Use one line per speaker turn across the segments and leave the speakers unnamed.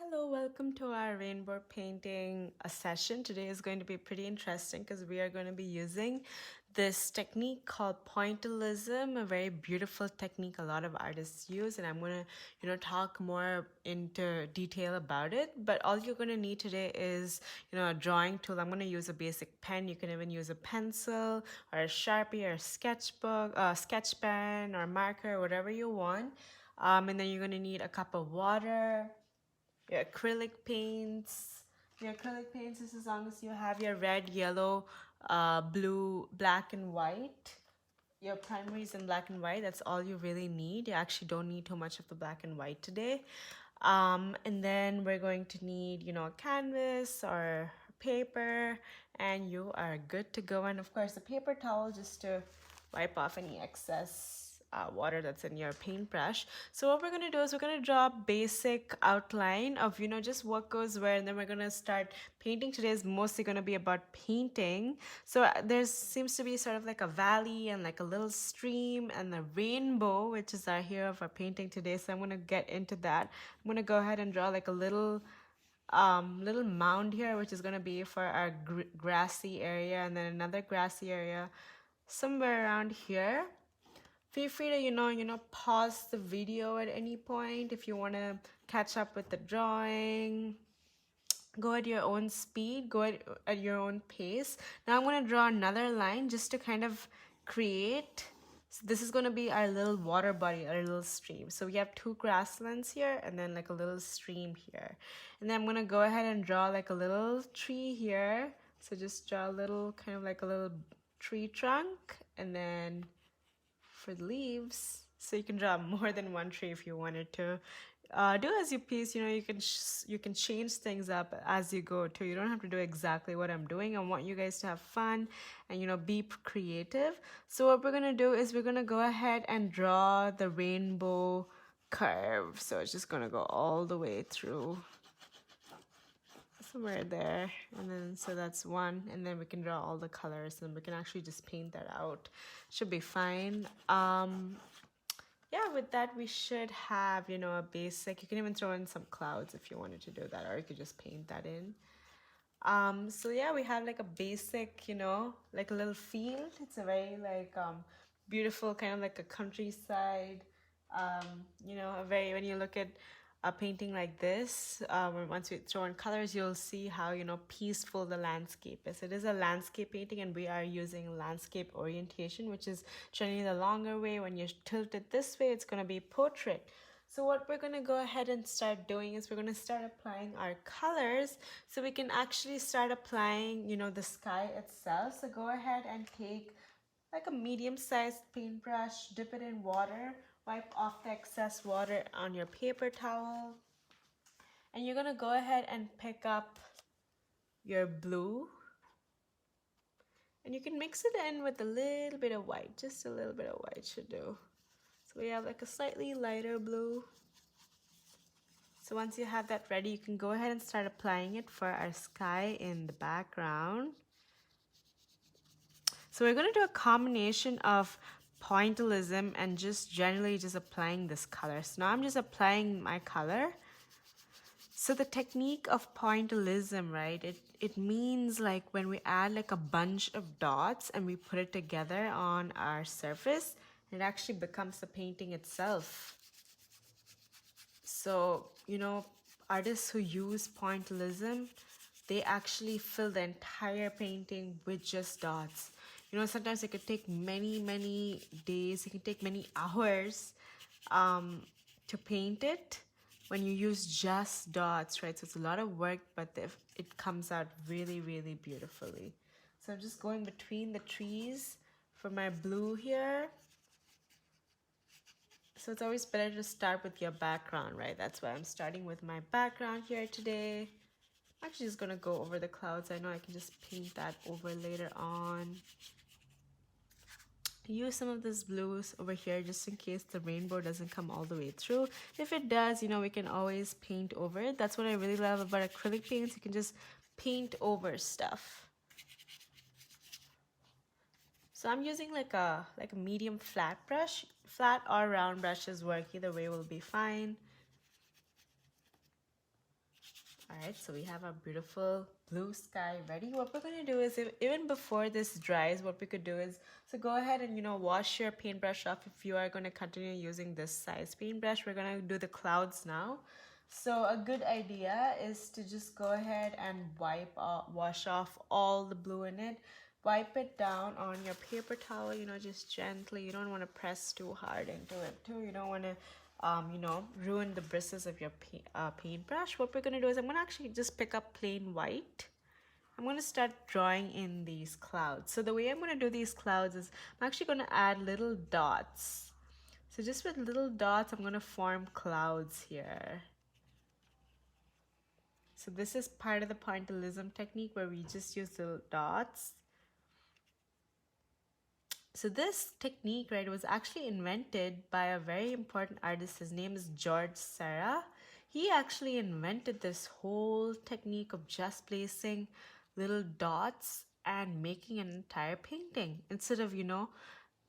Hello, welcome to our rainbow painting session. Today is going to be pretty interesting because we are going to be using this technique called pointillism, a very beautiful technique a lot of artists use, and I'm going to, talk more into detail about it. But all you're going to need today is, a drawing tool. I'm going to use a basic pen. You can even use a pencil or a Sharpie or a sketchbook, sketch pen or marker, whatever you want. And then you're going to need a cup of water, your acrylic paints. Your acrylic paints is as long as you have your red, yellow, blue, black, and white. Your primaries in black and white, that's all you really need. You actually don't need too much of the black and white today. And then we're going to need, a canvas or paper, and you are good to go. And of course, a paper towel just to wipe off any excess water that's in your paintbrush. So what we're going to do is we're going to draw a basic outline of, just what goes where, and then we're going to start painting. Today is mostly going to be about painting. So there seems to be sort of like a valley and like a little stream and the rainbow, which is our hero of our painting today. So I'm going to get into that. I'm going to go ahead and draw like a little mound here, which is going to be for our grassy area, and then another grassy area somewhere around here. Feel free to pause the video at any point if you want to catch up with the drawing. Go at your own speed, go at your own pace. Now I'm going to draw another line just to kind of create. So this is going to be our little water body, our little stream. So we have two grasslands here and then like a little stream here. And then I'm going to go ahead and draw like a little tree here. So just draw a little, kind of like a little tree trunk, and then for the leaves, so you can draw more than one tree if you wanted to. Do as you please. You can change things up as you go too. You don't have to do exactly what I'm doing. I want you guys to have fun and be creative. So what we're gonna do is we're gonna go ahead and draw the rainbow curve. So it's just gonna go all the way through somewhere there, and then so that's one, and then we can draw all the colors and we can actually just paint that out. Should be fine. Yeah, with that we should have a basic. You can even throw in some clouds if you wanted to do that, or you could just paint that in. So yeah, we have like a basic, like a little field. It's a very like beautiful, kind of like a countryside. A very, when you look at a painting like this, once we throw in colors, you'll see how peaceful the landscape is. It is a landscape painting, and we are using landscape orientation, which is generally the longer way. When you tilt it this way, it's going to be portrait. So what we're going to go ahead and start doing is we're going to start applying our colors, so we can actually start applying, the sky itself. So go ahead and take like a medium-sized paintbrush, dip it in water, wipe off the excess water on your paper towel, and you're going to go ahead and pick up your blue, and you can mix it in with a little bit of white. Just a little bit of white should do. So we have like a slightly lighter blue. So once you have that ready, you can go ahead and start applying it for our sky in the background. So we're going to do a combination of pointillism and just generally just applying this color. So now I'm just applying my color. So the technique of pointillism, right, it means like when we add like a bunch of dots and we put it together on our surface, it actually becomes the painting itself. So, artists who use pointillism, they actually fill the entire painting with just dots. Sometimes it could take many, many days, it can take many hours to paint it when you use just dots, right? So it's a lot of work, but it comes out really, really beautifully. So I'm just going between the trees for my blue here. So it's always better to start with your background, right? That's why I'm starting with my background here today. I'm actually just gonna go over the clouds. I know I can just paint that over later on. Use some of this blues over here just in case the rainbow doesn't come all the way through. If it does, we can always paint over it. That's what I really love about acrylic paints. You can just paint over stuff. So I'm using like a medium flat brush. Flat or round brushes work, either way will be fine. All right, so we have our beautiful blue sky ready. What we're gonna do is, even before this dries, what we could do is, so go ahead and, wash your paintbrush off if you are gonna continue using this size paintbrush. We're gonna do the clouds now. So a good idea is to just go ahead and wash off all the blue in it. Wipe it down on your paper towel, just gently. You don't want to press too hard into it too. You don't want to ruin the bristles of your paintbrush. What we're going to do is I'm going to actually just pick up plain white. I'm going to start drawing in these clouds. So the way I'm going to do these clouds is I'm actually going to add little dots. So just with little dots, I'm going to form clouds here. So this is part of the pointillism technique where we just use little dots. So this technique, right, was actually invented by a very important artist. His name is George Seurat. He actually invented this whole technique of just placing little dots and making an entire painting instead of,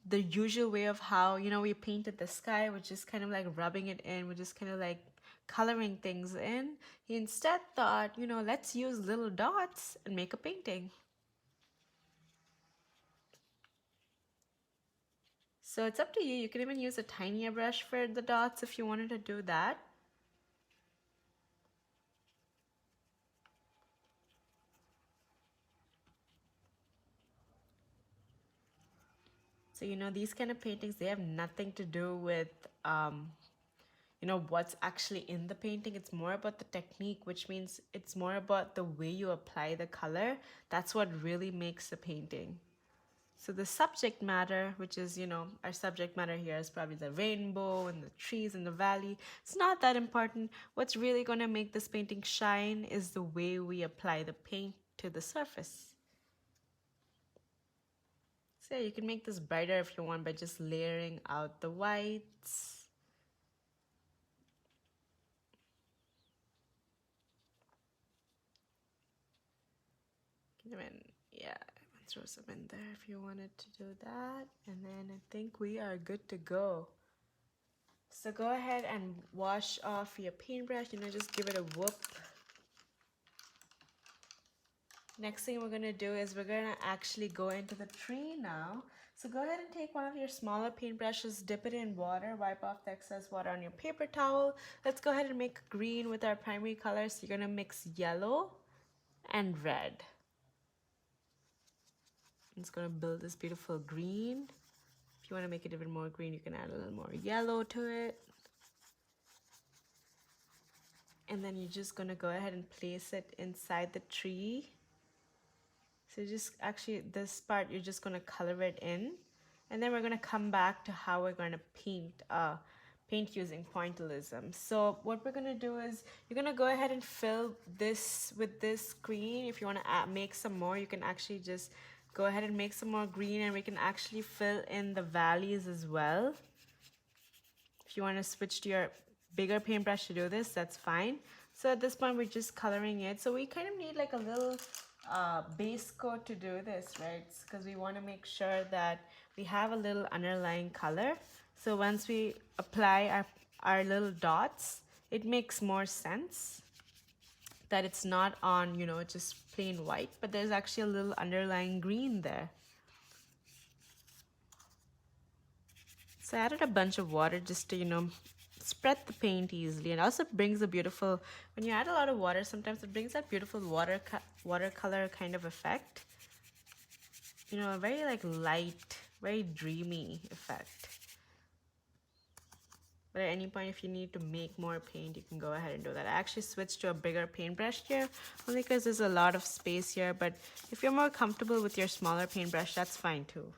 the usual way of how, we painted the sky, which is kind of like rubbing it in, which is kind of like coloring things in. He instead thought, let's use little dots and make a painting. So it's up to you. You can even use a tinier brush for the dots if you wanted to do that. So, these kind of paintings, they have nothing to do with, what's actually in the painting. It's more about the technique, which means it's more about the way you apply the color. That's what really makes the painting. So the subject matter, which is, our subject matter here is probably the rainbow and the trees and the valley. It's not that important. What's really going to make this painting shine is the way we apply the paint to the surface. So yeah, you can make this brighter if you want by just layering out the whites. Yeah, throw some in there if you wanted to do that. And then I think we are good to go. So go ahead and wash off your paintbrush, just give it a whoop. Next thing we're gonna do is we're gonna actually go into the tree now. So go ahead and take one of your smaller paintbrushes, dip it in water, wipe off the excess water on your paper towel. Let's go ahead and make green with our primary colors. So you're gonna mix yellow and red. It's gonna build this beautiful green. If you wanna make it even more green, you can add a little more yellow to it. And then you're just gonna go ahead and place it inside the tree. So just actually this part, you're just gonna color it in. And then we're gonna come back to how we're gonna paint using pointillism. So what we're gonna do is you're gonna go ahead and fill this with this green. If you wanna make some more, you can actually just go ahead and make some more green, and we can actually fill in the valleys as well. If you wanna switch to your bigger paintbrush to do this, that's fine. So at this point, we're just coloring it. So we kind of need like a little base coat to do this, right? Because we want to make sure that we have a little underlying color. So once we apply our little dots, it makes more sense that it's not on, just plain white, but there's actually a little underlying green there. So I added a bunch of water just to, spread the paint easily. And also brings a beautiful, when you add a lot of water, sometimes it brings that beautiful watercolor kind of effect. A very like light, very dreamy effect. But at any point, if you need to make more paint, you can go ahead and do that. I actually switched to a bigger paintbrush here, only because there's a lot of space here. But if you're more comfortable with your smaller paintbrush, that's fine too.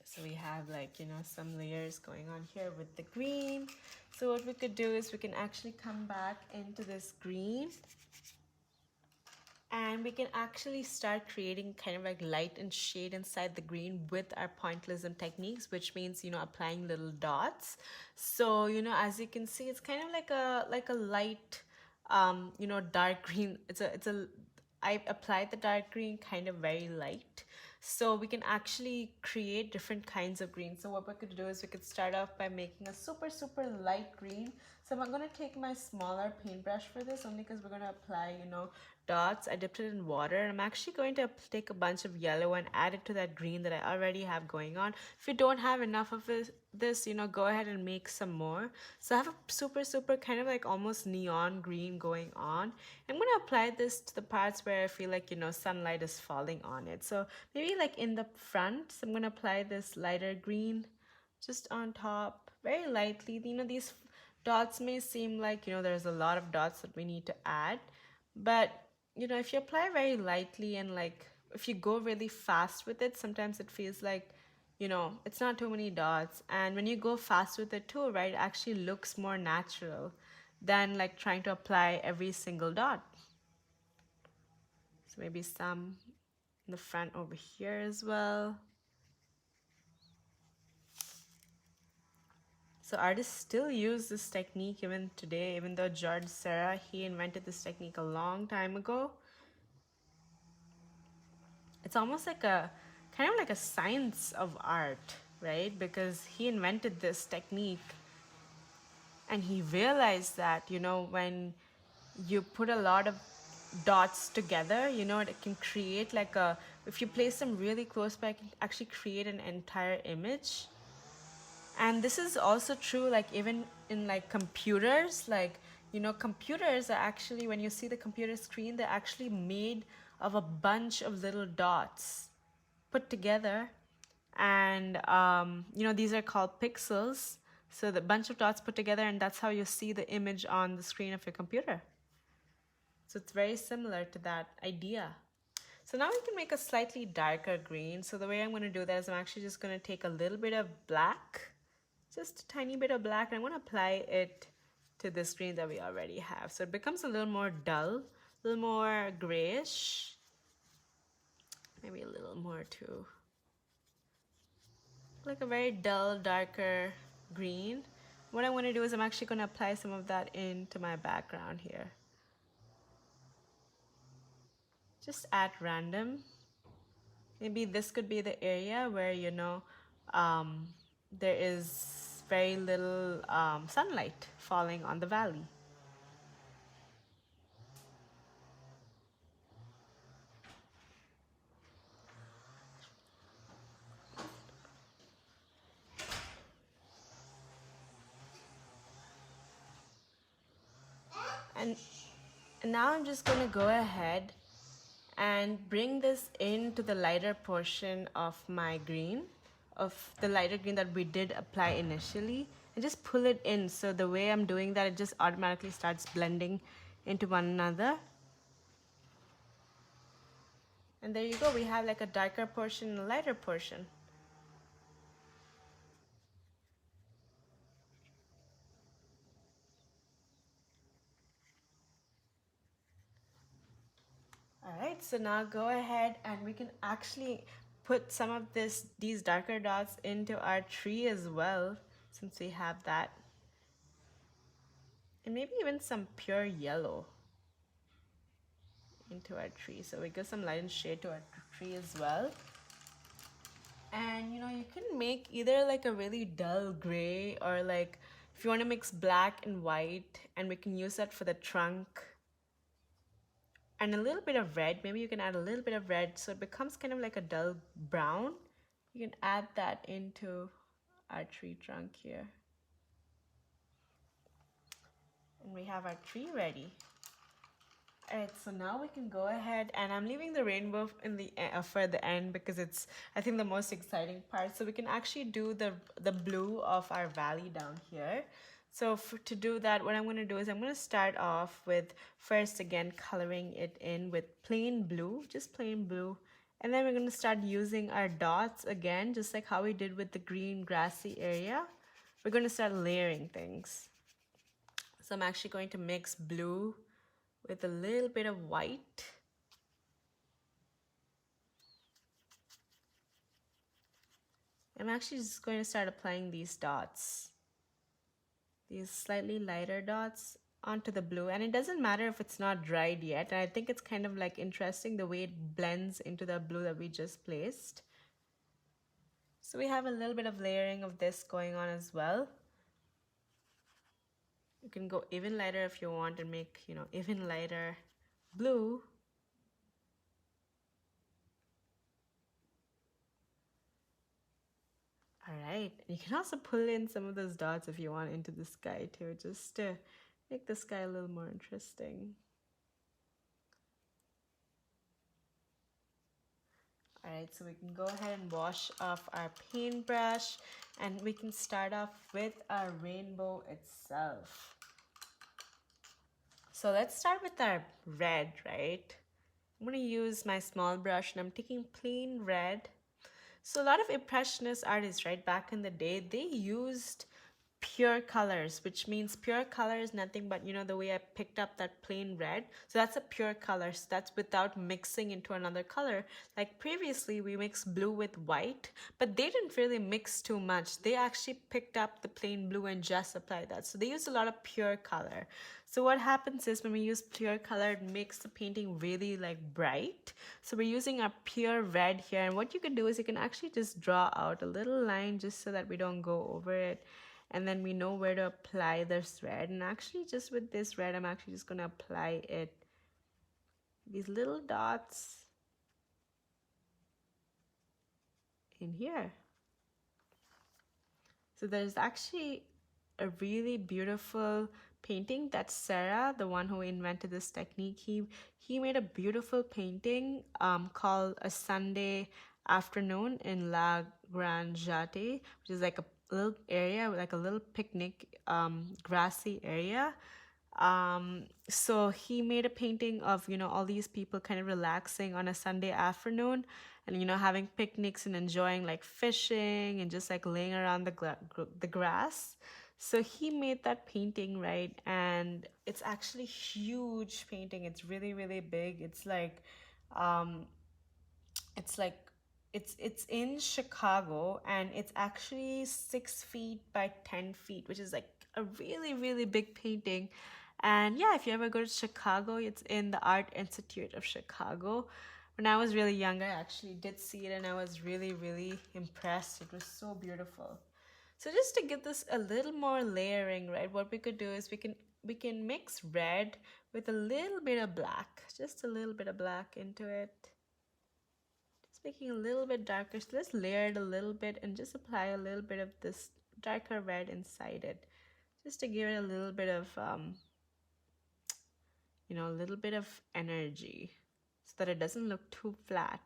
So we have like, some layers going on here with the green. So what we could do is we can actually come back into this green. And we can actually start creating kind of like light and shade inside the green with our pointillism techniques, which means, applying little dots. So, as you can see, it's kind of like a light, dark green. I applied the dark green kind of very light. So we can actually create different kinds of green. So what we could do is we could start off by making a super, super light green. So I'm going to take my smaller paintbrush for this only because we're going to apply, dots. I dipped it in water, and I'm actually going to take a bunch of yellow and add it to that green that I already have going on. If you don't have enough of this, go ahead and make some more. So I have a super, super kind of like almost neon green going on. I'm going to apply this to the parts where I feel like, sunlight is falling on it. So maybe like in the front, so I'm going to apply this lighter green just on top very lightly. These dots may seem like, there's a lot of dots that we need to add, but if you apply very lightly and like if you go really fast with it, sometimes it feels like, it's not too many dots. And when you go fast with it too, right, it actually looks more natural than like trying to apply every single dot. So maybe some in the front over here as well. So artists still use this technique even today, even though George Seurat, he invented this technique a long time ago. It's almost like a kind of like a science of art, right? Because he invented this technique and he realized that, when you put a lot of dots together, it can create like if you place them really close by, it can actually create an entire image. And this is also true like even in like computers, like computers are actually, when you see the computer screen, they're actually made of a bunch of little dots put together. And these are called pixels. So the bunch of dots put together, and that's how you see the image on the screen of your computer. So it's very similar to that idea. So now we can make a slightly darker green. So the way I'm going to do that is I'm actually just going to take a little bit of black, just a tiny bit of black, and I'm going to apply it to this green that we already have. So it becomes a little more dull, a little more grayish, maybe a little more too. Like a very dull, darker green. What I'm going to do is I'm actually going to apply some of that into my background here. Just at random. Maybe this could be the area where, there is very little sunlight falling on the valley. And now I'm just going to go ahead and bring this into the lighter portion of my green, of the lighter green that we did apply initially, and just pull it in. So the way I'm doing that, it just automatically starts blending into one another. And there you go, we have like a darker portion and a lighter portion. All right, so now go ahead and we can actually put some of these darker dots into our tree as well, since we have that. And maybe even some pure yellow into our tree. So we give some light and shade to our tree as well. And you can make either like a really dull gray, or like if you want to mix black and white, and we can use that for the trunk. And a little bit of red, maybe you can add a little bit of red so it becomes kind of like a dull brown. You can add that into our tree trunk here. And we have our tree ready. All right, so now we can go ahead, and I'm leaving the rainbow in the for the end because it's, I think, the most exciting part. So we can actually do the blue of our valley down here. So to do that, what I'm going to do is I'm going to start off with first again coloring it in with plain blue, just plain blue. And then we're going to start using our dots again, just like how we did with the green grassy area. We're going to start layering things. So I'm actually going to mix blue with a little bit of white. I'm actually just going to start applying these dots, these slightly lighter dots onto the blue. And it doesn't matter if it's not dried yet. And I think it's kind of like interesting the way it blends into the blue that we just placed. So we have a little bit of layering of this going on as well. You can go even lighter if you want and make, even lighter blue. All right, and you can also pull in some of those dots if you want into the sky too, just to make the sky a little more interesting. All right, so we can go ahead and wash off our paintbrush, and we can start off with our rainbow itself. So let's start with our red, right? I'm gonna use my small brush and I'm taking plain red. So a lot of impressionist artists, right, back in the day, they used pure colors, which means pure color is nothing but, the way I picked up that plain red. So that's a pure color. So that's without mixing into another color. Like previously we mixed blue with white, but they didn't really mix too much. They actually picked up the plain blue and just applied that. So they used a lot of pure color. So what happens is when we use pure color, it makes the painting really like bright. So we're using a pure red here. And what you can do is you can actually just draw out a little line just so that we don't go over it. And then we know where to apply this red. And actually just with this red, I'm actually just going to apply it, these little dots in here. So there's actually a really beautiful painting that Sarah, the one who invented this technique, he made a beautiful painting called A Sunday Afternoon in La Grande Jatte, which is like a little area, like a little picnic grassy area. So he made a painting of, all these people kind of relaxing on a Sunday afternoon and, having picnics and enjoying like fishing and just like laying around the grass. So he made that painting, right? And it's actually huge painting. It's really, really big. Um, it's like, it's in Chicago and it's actually 6 feet by 10 feet, which is like a really, really big painting. And yeah, if you ever go to Chicago, it's in the Art Institute of Chicago. When I was really young, I actually did see it and I was really, really impressed. It was so beautiful. So just to give this a little more layering, right, what we could do is we can mix red with a little bit of black, just a little bit of black into it. Just making a little bit darker. So let's layer it a little bit and just apply a little bit of this darker red inside it, just to give it a little bit of a little bit of energy so that it doesn't look too flat.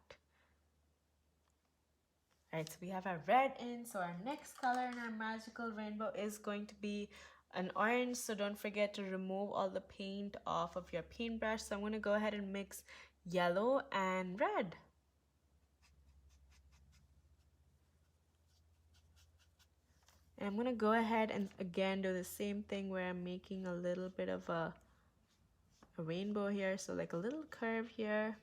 All right, so we have our red in. So our next color in our magical rainbow is going to be an orange. So don't forget to remove all the paint off of your paintbrush. So I'm going to go ahead and mix yellow and red. And I'm going to go ahead and again do the same thing where I'm making a little bit of a rainbow here. So like a little curve here.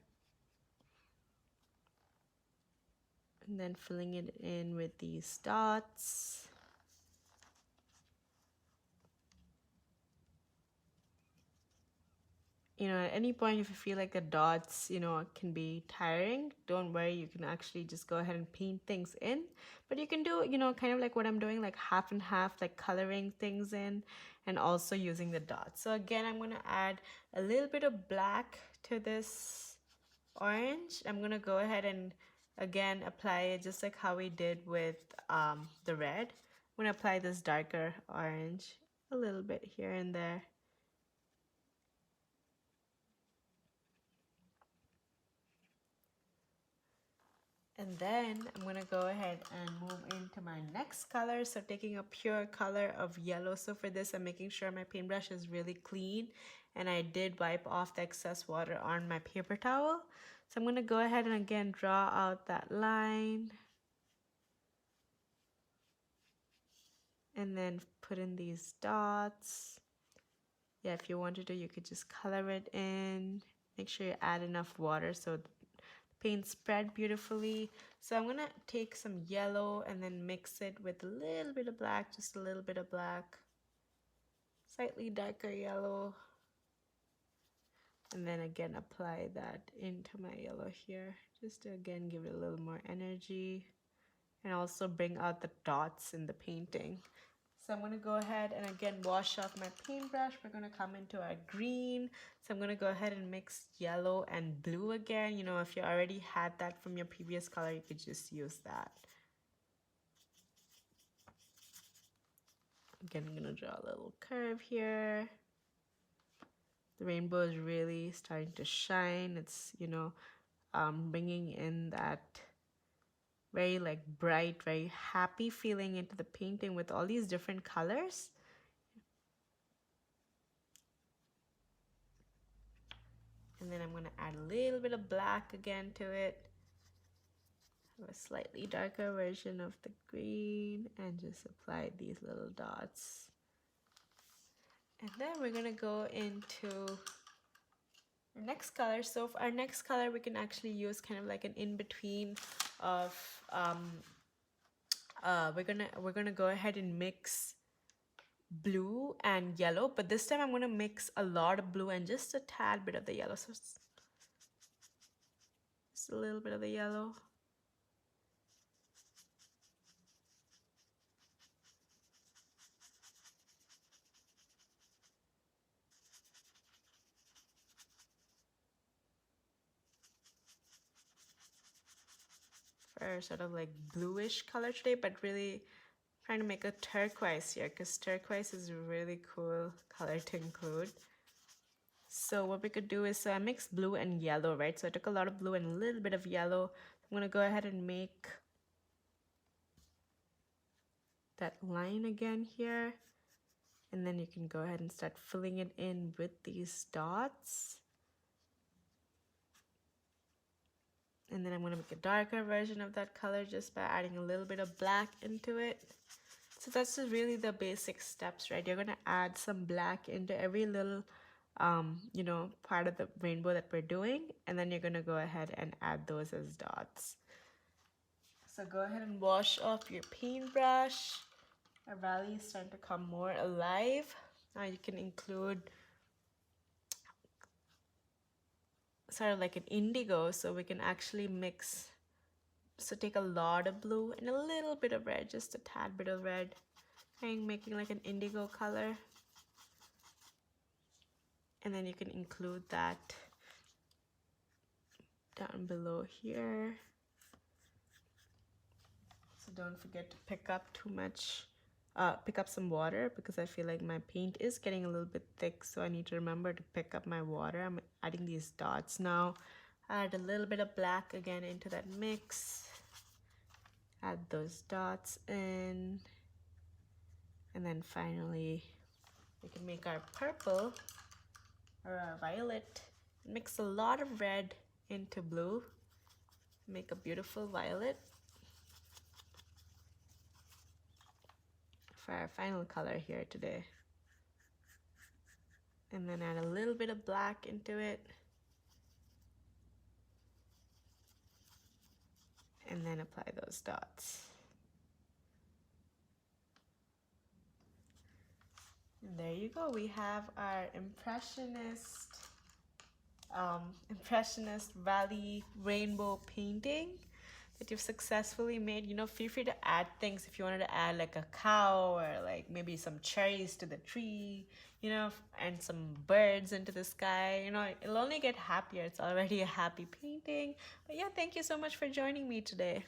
And then filling it in with these dots. At any point if you feel like the dots, can be tiring, don't worry, you can actually just go ahead and paint things in. But you can do, kind of like what I'm doing, like half and half, like coloring things in and also using the dots. So again, I'm going to add a little bit of black to this orange. I'm going to go ahead and again apply it just like how we did with the red. I'm going to apply this darker orange a little bit here and there. And then I'm going to go ahead and move into my next color. So taking a pure color of yellow. So for this, I'm making sure my paintbrush is really clean. And I did wipe off the excess water on my paper towel. So I'm going to go ahead and again draw out that line. And then put in these dots. Yeah, if you wanted to, you could just color it in. Make sure you add enough water so the paint spread beautifully. So I'm gonna take some yellow and then mix it with a little bit of black, just a little bit of black, slightly darker yellow, and then again apply that into my yellow here, just to again give it a little more energy and also bring out the dots in the painting. So I'm going to go ahead and again wash off my paintbrush. We're going to come into our green. So I'm going to go ahead and mix yellow and blue again. You know, if you already had that from your previous color, you could just use that. Again, I'm going to draw a little curve here. The rainbow is really starting to shine. It's, you know, bringing in that very like bright, very happy feeling into the painting with all these different colors. And then I'm going to add a little bit of black again to it. Have a slightly darker version of the green and just apply these little dots. And then we're going to go into our next color. So for our next color, we can actually use kind of like an in-between of we're gonna go ahead and mix blue and yellow, but this time I'm gonna mix a lot of blue and just a tad bit of the yellow. So just a little bit of the yellow. For sort of like bluish color today, but really trying to make a turquoise here because turquoise is a really cool color to include. So what we could do is, so I mixed blue and yellow, right? So I took a lot of blue and a little bit of yellow. I'm gonna go ahead and make that line again here. And then you can go ahead and start filling it in with these dots. And then I'm gonna make a darker version of that color just by adding a little bit of black into it. So that's just really the basic steps, right? You're gonna add some black into every little you know, part of the rainbow that we're doing, and then you're gonna go ahead and add those as dots. So go ahead and wash off your paintbrush. Our valley is starting to come more alive. Now you can include sort of like an indigo, so we can actually mix. So take a lot of blue and a little bit of red, just a tad bit of red, and making like an indigo color. And then you can include that down below here. So don't forget to pick up some water, because I feel like my paint is getting a little bit thick, so I need to remember to pick up my water. I'm adding these dots now. Add a little bit of black again into that mix. Add those dots in. And then finally, we can make our purple or our violet. Mix a lot of red into blue. Make a beautiful violet for our final color here today. And then add a little bit of black into it. And then apply those dots. And there you go. We have our impressionist valley rainbow painting that you've successfully made. You know, feel free to add things if you wanted to add like a cow or like maybe some cherries to the tree, you know, and some birds into the sky. You know, it'll only get happier. It's already a happy painting. But yeah, thank you so much for joining me today.